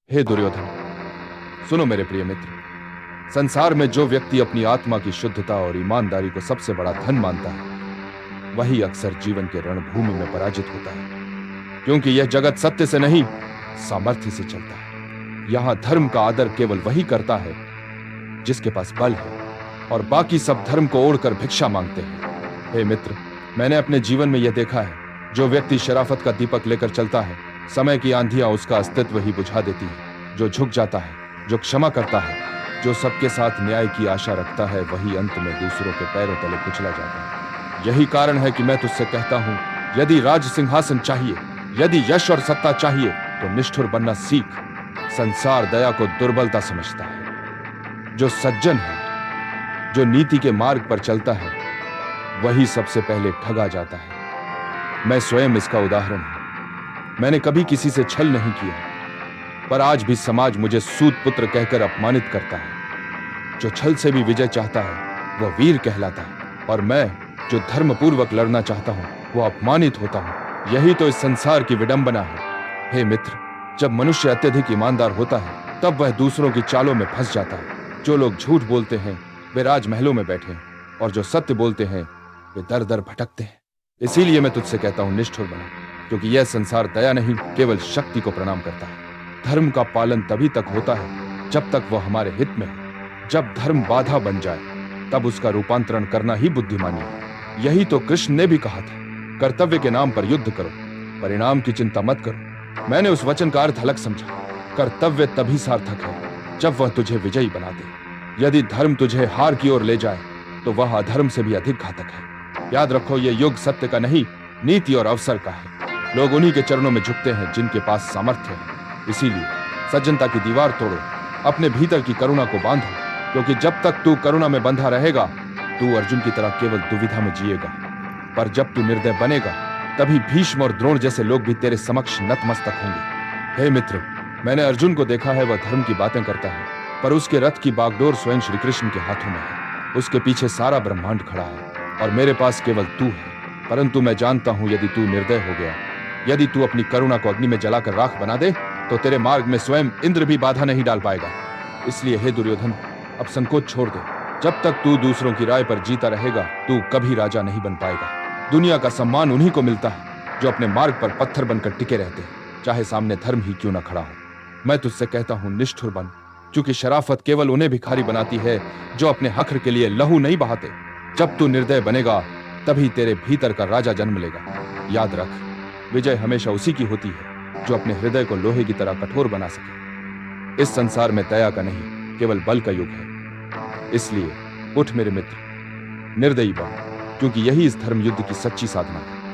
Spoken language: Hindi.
हे दुर्योधन, सुनो मेरे प्रिय मित्र। संसार में जो व्यक्ति अपनी आत्मा की शुद्धता और ईमानदारी को सबसे बड़ा धन मानता है, वही अक्सर जीवन के रणभूमि में पराजित होता है, क्योंकि यह जगत सत्य से नहीं, सामर्थ्य से चलता है। यहां धर्म का आदर केवल वही करता है जिसके पास बल है, और बाकी सब धर्म को ओढ़कर भिक्षा मांगते हैं। हे मित्र, मैंने अपने जीवन में यह देखा है, जो व्यक्ति शराफत का दीपक लेकर चलता है, समय की आंधियां उसका अस्तित्व ही बुझा देती है। जो झुक जाता है, जो क्षमा करता है, जो सबके साथ न्याय की आशा रखता है, वही अंत में दूसरों के पैरों तले कुचला जाता है। यही कारण है कि मैं तुझसे कहता हूं, यदि राज सिंहासन चाहिए, यदि यश और सत्ता चाहिए, तो निष्ठुर बनना सीख। संसार दया को दुर्बलता समझता है। जो सज्जन है, जो नीति के मार्ग पर चलता है, वही सबसे पहले ठगा जाता है। मैं स्वयं इसका उदाहरण हूं। मैंने कभी किसी से छल नहीं किया, पर आज भी समाज मुझे सूत पुत्र कहकर अपमानित करता है। जो छल से भी विजय चाहता है, वह वीर कहलाता है, और मैं जो धर्मपूर्वक लड़ना चाहता हूं, वह अपमानित होता हूं। यही तो इस संसार की विडंबना है। हे मित्र, जब मनुष्य अत्यधिक ईमानदार होता है, तब वह दूसरों की चालों में फंस जाता है। जो लोग झूठ बोलते हैं, वे राजमहलों में बैठे हैं, और जो सत्य बोलते हैं, वे दर दर भटकते हैं। इसीलिए मैं तुझसे कहता हूं, निष्ठुर बना, क्योंकि यह संसार दया नहीं, केवल शक्ति को प्रणाम करता है। धर्म का पालन तभी तक होता है जब तक वह हमारे हित में है। जब धर्म बाधा बन जाए, तब उसका रूपांतरण करना ही बुद्धिमानी है। यही तो कृष्ण ने भी कहा था, कर्तव्य के नाम पर युद्ध करो, परिणाम की चिंता मत करो। मैंने उस वचन का अर्थ अलग समझा। कर्तव्य तभी सार्थक है जब वह तुझे विजयी बना दे। यदि धर्म तुझे हार की ओर ले जाए, तो वह अधर्म से भी अधिक घातक है। याद रखो, यह युग सत्य का नहीं, नीति और अवसर का है। लोग उन्हीं के चरणों में झुकते हैं जिनके पास सामर्थ्य है। इसीलिए सज्जनता की दीवार तोड़ो, अपने भीतर की करुणा को बांधो, क्योंकि जब तक तू करुणा में बंधा रहेगा, तू अर्जुन की तरह केवल दुविधा में जिएगा। पर जब तू निर्दय बनेगा, तभी भीष्म और द्रोण जैसे लोग भी तेरे समक्ष नतमस्तक होंगे। हे मित्र, मैंने अर्जुन को देखा है, वह धर्म की बातें करता है, पर उसके रथ की बागडोर स्वयं श्री कृष्ण के हाथों में है। उसके पीछे सारा ब्रह्मांड खड़ा है, और मेरे पास केवल तू है। परंतु मैं जानता हूं, यदि तू निर्दय हो गया, यदि तू अपनी करुणा को अग्नि में जलाकर राख बना दे, तो तेरे मार्ग में स्वयं इंद्र भी बाधा नहीं डाल पाएगा। इसलिए हे दुर्योधन, अब संकोच छोड़ दे। जब तक तू दूसरों की राय पर जीता रहेगा, तू कभी राजा नहीं बन पाएगा। दुनिया का सम्मान उन्हीं को मिलता है जो अपने मार्ग पर पत्थर बनकर टिके रहते हैं, चाहे सामने धर्म ही क्यों न खड़ा हो। मैं तुझसे कहता हूं, निष्ठुर बन, क्योंकि शराफत केवल उन्हें भिखारी बनाती है जो अपने हक़ के लिए लहू नहीं बहाते। जब तू निर्दय बनेगा, तभी तेरे भीतर का राजा जन्म लेगा। याद रख, विजय हमेशा उसी की होती है जो अपने हृदय को लोहे की तरह कठोर बना सके। इस संसार में दया का नहीं, केवल बल का युग है। इसलिए उठ मेरे मित्र, निर्दयी बन, क्योंकि यही इस धर्म युद्ध की सच्ची साधना है।